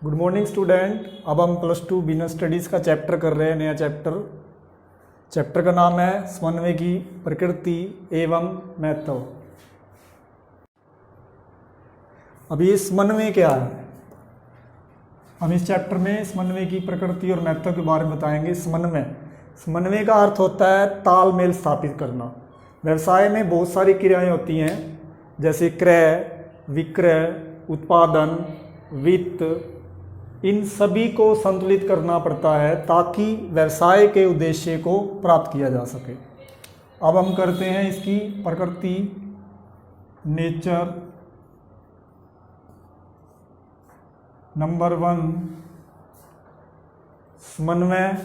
Good morning student. अब हम +2 business studies का चैप्टर कर रहे हैं, नया चैप्टर का नाम है समन्वय की प्रकृति एवं महत्व। अब ये समन्वय क्या है, हम इस चैप्टर में समन्वय की प्रकृति और महत्व के बारे में बताएंगे। समन्वय का अर्थ होता है तालमेल स्थापित करना। व्यवसाय में बहुत सारी क्रियाएं होती हैं, जैसे क्रय, विक्रय, उत्पादन, वित्त, इन सभी को संतुलित करना पड़ता है ताकि व्यवसाय के उद्देश्य को प्राप्त किया जा सके। अब हम करते हैं इसकी प्रकृति, नेचर। नंबर 1, समन्वय।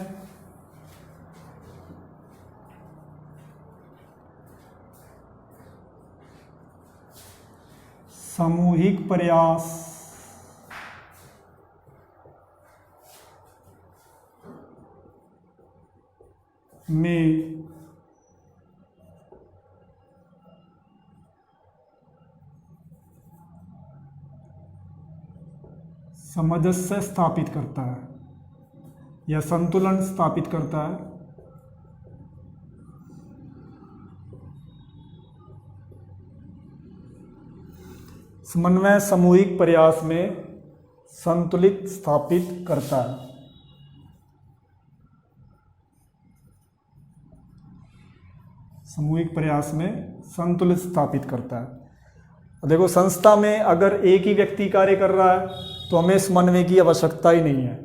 सामूहिक प्रयास में सामंजस्य स्थापित करता है या संतुलन स्थापित करता है। समन्वय सामूहिक प्रयास में संतुलित स्थापित करता है। सामूहिक प्रयास में संतुलित स्थापित करता है। देखो, संस्था में अगर एक ही व्यक्ति कार्य कर रहा है तो हमें समन्वय की आवश्यकता ही नहीं है,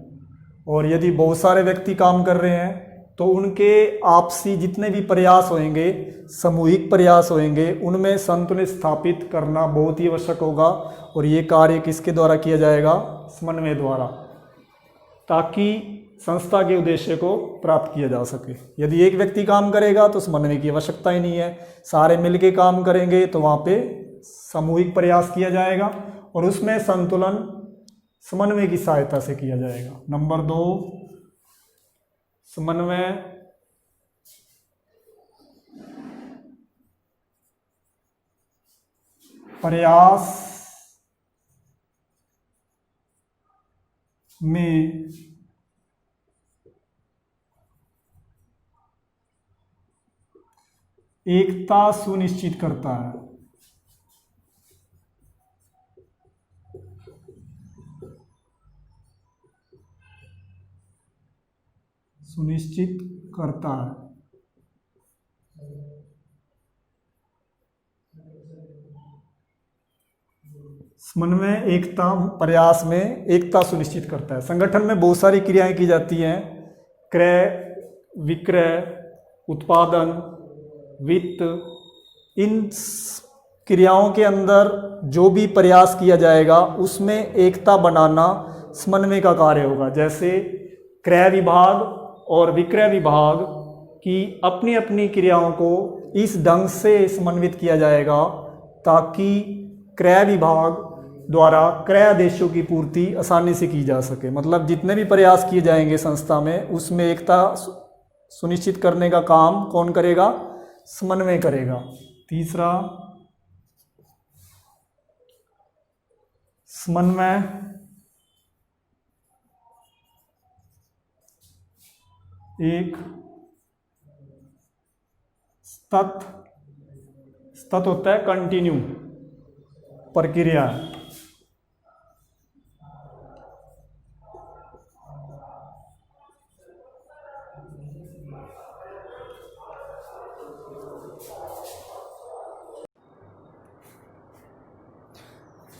और यदि बहुत सारे व्यक्ति काम कर रहे हैं तो उनके आपसी जितने भी प्रयास होंगे, सामूहिक प्रयास होंगे, उनमें संतुलन स्थापित करना बहुत ही आवश्यक होगा। और ये कार्य किसके द्वारा किया जाएगा? समन्वय द्वारा, ताकि संस्था के उद्देश्य को प्राप्त किया जा सके। यदि एक व्यक्ति काम करेगा तो समन्वय की आवश्यकता ही नहीं है, सारे मिलके काम करेंगे तो वहाँ पे सामूहिक प्रयास किया जाएगा और उसमें संतुलन समन्वय की सहायता से किया जाएगा। नंबर 2, समन्वय प्रयास में एकता सुनिश्चित करता है। सुनिश्चित करता है। समन्वय एकता प्रयास में एकता सुनिश्चित करता है। संगठन में बहुत सारी क्रियाएं की जाती हैं, क्रय, विक्रय, उत्पादन, वित्त। इन क्रियाओं के अंदर जो भी प्रयास किया जाएगा उसमें एकता बनाना समन्वय का कार्य होगा। जैसे क्रय विभाग और विक्रय विभाग की अपनी अपनी क्रियाओं को इस ढंग से समन्वित किया जाएगा ताकि क्रय विभाग द्वारा क्रय आदेशों की पूर्ति आसानी से की जा सके। मतलब जितने भी प्रयास किए जाएंगे संस्था में, उसमें एकता सुनिश्चित करने का काम कौन करेगा? समन्वय करेगा। तीसरा, समन्वय एक सतत होता है, कंटिन्यू प्रक्रिया।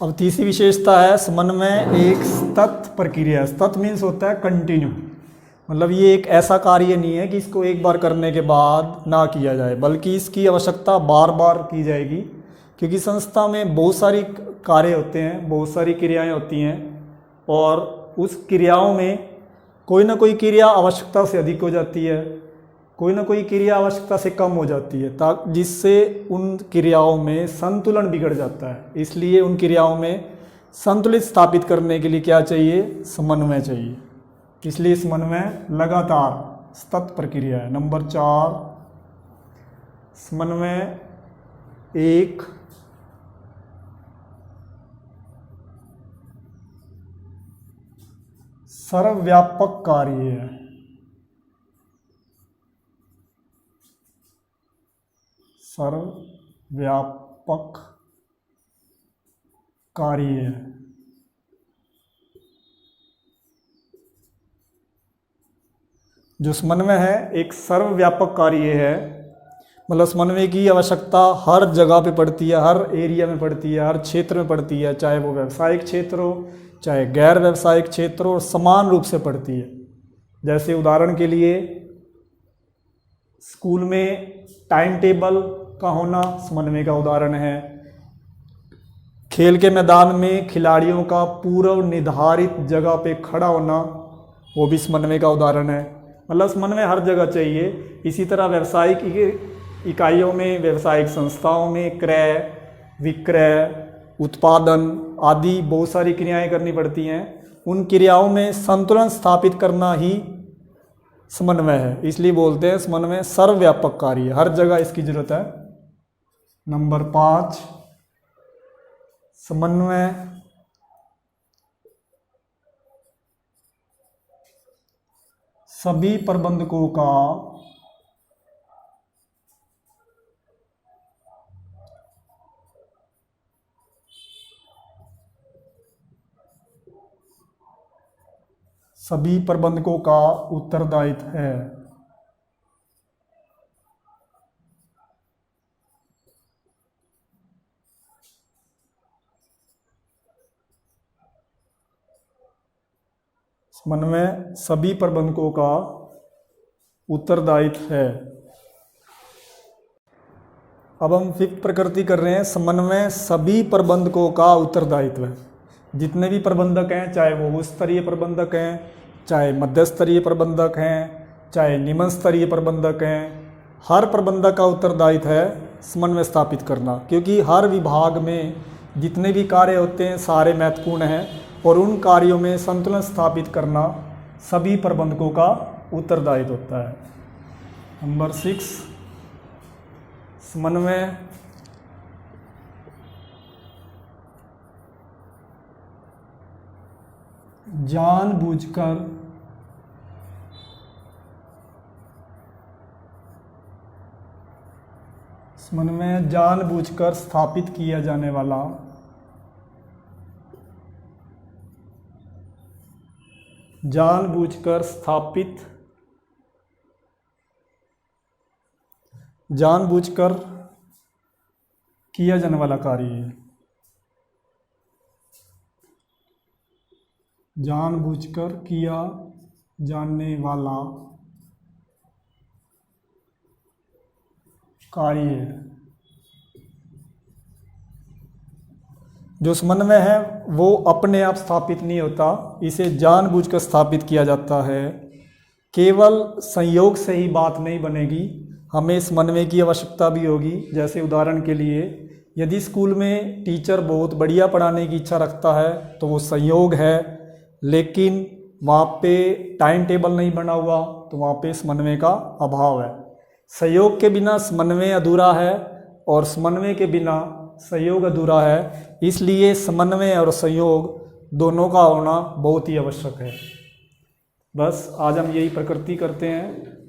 अब तीसरी विशेषता है समन्वय एक सतत प्रक्रिया। सतत मीन्स होता है कंटिन्यू, मतलब ये एक ऐसा कार्य नहीं है कि इसको एक बार करने के बाद ना किया जाए, बल्कि इसकी आवश्यकता बार बार की जाएगी, क्योंकि संस्था में बहुत सारी कार्य होते हैं, बहुत सारी क्रियाएं होती हैं, और उस क्रियाओं में कोई ना कोई क्रिया आवश्यकता से अधिक हो जाती है, कोई ना कोई क्रिया आवश्यकता से कम हो जाती है, जिससे उन क्रियाओं में संतुलन बिगड़ जाता है। इसलिए उन क्रियाओं में संतुलित स्थापित करने के लिए क्या चाहिए? समन्वय चाहिए। इसलिए समन्वय लगातार सतत प्रक्रिया है। नंबर 4, समन्वय एक सर्वव्यापक कार्य है। सर्वव्यापक कार्य है। जो समन्वय है एक सर्वव्यापक कार्य है, मतलब समन्वय की आवश्यकता हर जगह पे पड़ती है, हर एरिया में पड़ती है, हर क्षेत्र में पड़ती है, चाहे वो व्यावसायिक क्षेत्र हो चाहे गैर व्यावसायिक क्षेत्र हो, और समान रूप से पड़ती है। जैसे उदाहरण के लिए स्कूल में टाइम टेबल का होना समन्वय का उदाहरण है। खेल के मैदान में खिलाड़ियों का पूर्व निर्धारित जगह पे खड़ा होना वो भी समन्वय का उदाहरण है। मतलब समन्वय हर जगह चाहिए। इसी तरह व्यावसायिक इकाइयों में, व्यावसायिक संस्थाओं में क्रय, विक्रय, उत्पादन आदि बहुत सारी क्रियाएं करनी पड़ती हैं। उन क्रियाओं में संतुलन स्थापित करना ही समन्वय है। इसलिए बोलते हैं समन्वय सर्वव्यापक कार्य, हर जगह इसकी जरूरत है। नंबर 5, समन्वय सभी प्रबंधकों का उत्तरदायित्व है। समन्वय सभी प्रबंधकों का उत्तरदायित्व है। अब हम 5th प्रकृति कर रहे हैं, समन्वय सभी प्रबंधकों का उत्तरदायित्व है। जितने भी प्रबंधक हैं, चाहे वो उच्च स्तरीय प्रबंधक हैं, चाहे मध्य स्तरीय प्रबंधक हैं, चाहे निम्न स्तरीय प्रबंधक हैं, हर प्रबंधक का उत्तरदायित्व है समन्वय स्थापित करना। क्योंकि हर विभाग में जितने भी कार्य होते हैं सारे महत्वपूर्ण हैं, और उन कार्यों में संतुलन स्थापित करना सभी प्रबंधकों का उत्तरदायित्व होता है। नंबर 6, समन्वय जानबूझकर स्थापित किया जाने वाला कार्य है। जानबूझकर किया जाने वाला कार्य है। जो समन्वय है वो अपने आप स्थापित नहीं होता, इसे जानबूझकर स्थापित किया जाता है। केवल संयोग से ही बात नहीं बनेगी, हमें समन्वय की आवश्यकता भी होगी। जैसे उदाहरण के लिए यदि स्कूल में टीचर बहुत बढ़िया पढ़ाने की इच्छा रखता है तो वो संयोग है, लेकिन वहाँ पे टाइम टेबल नहीं बना हुआ तो वहाँ पे समन्वय का अभाव है। सहयोग के बिना समन्वय अधूरा है और समन्वय के बिना सहयोग अधूरा है। इसलिए समन्वय और सहयोग दोनों का होना बहुत ही आवश्यक है। बस आज हम यही प्रकृति करते हैं।